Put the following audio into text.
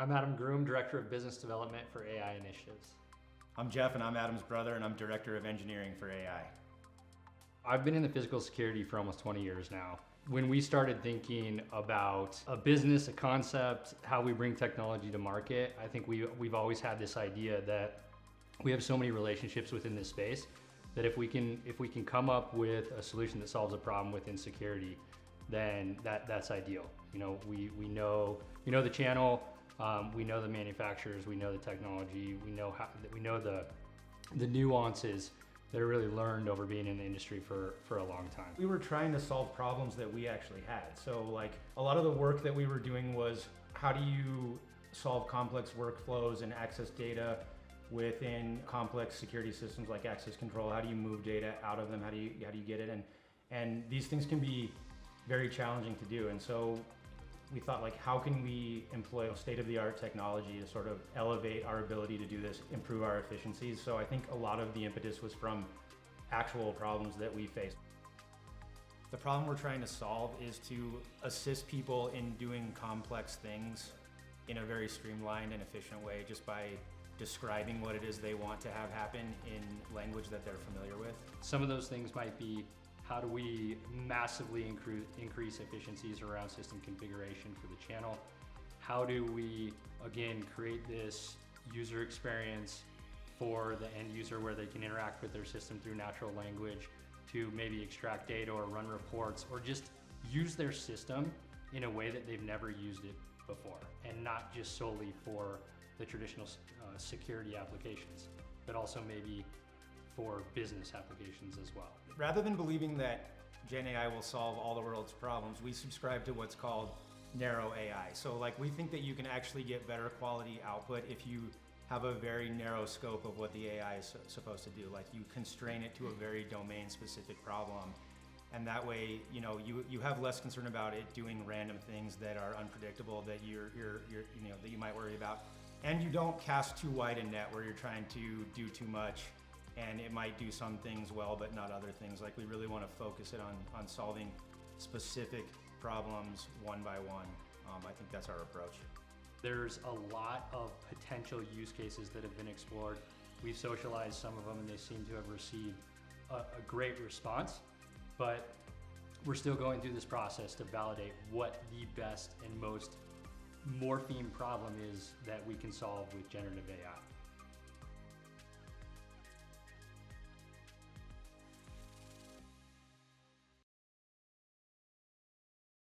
I'm Adam Groom, Director of Business Development for AI Initiatives. I'm Jeff, and I'm Adam's brother, and I'm Director of Engineering for AI. I've been in the physical security for almost 20 years now. When we started thinking about a business, a concept, how we bring technology to market, I think we've always had this idea that we have so many relationships within this space that if we can come up with a solution that solves a problem within security, then that's ideal. You know, we know the channel, we know the manufacturers, we know the technology, we know the nuances that are really learned over being in the industry for a long time. We were trying to solve problems that we actually had. So like a lot of the work that we were doing was, how do you solve complex workflows and access data within complex security systems like access control? How do you move data out of them? How do you get it? And these things can be very challenging to do. And so we thought, like, how can we employ state-of-the-art technology to sort of elevate our ability to do this, improve our efficiencies? So I think a lot of the impetus was from actual problems that we faced. The problem we're trying to solve is to assist people in doing complex things in a very streamlined and efficient way, just by describing what it is they want to have happen in language that they're familiar with. Some of those things might be, how do we massively increase efficiencies around system configuration for the channel? How do we, again, create this user experience for the end user where they can interact with their system through natural language to maybe extract data or run reports or just use their system in a way that they've never used it before, and not just solely for the traditional security applications, but also maybe for business applications as well. Rather than believing that Gen AI will solve all the world's problems, we subscribe to what's called narrow AI. So like, we think that you can actually get better quality output if you have a very narrow scope of what the AI is supposed to do. Like, you constrain it to a very domain-specific problem. And that way, you know, you have less concern about it doing random things that are unpredictable that that you might worry about. And you don't cast too wide a net where you're trying to do too much and it might do some things well but not other things. Like, we really want to focus it on solving specific problems one by one. I think that's our approach. There's a lot of potential use cases that have been explored. We've socialized some of them and they seem to have received a great response, but we're still going through this process to validate what the best and most morphine problem is that we can solve with generative AI.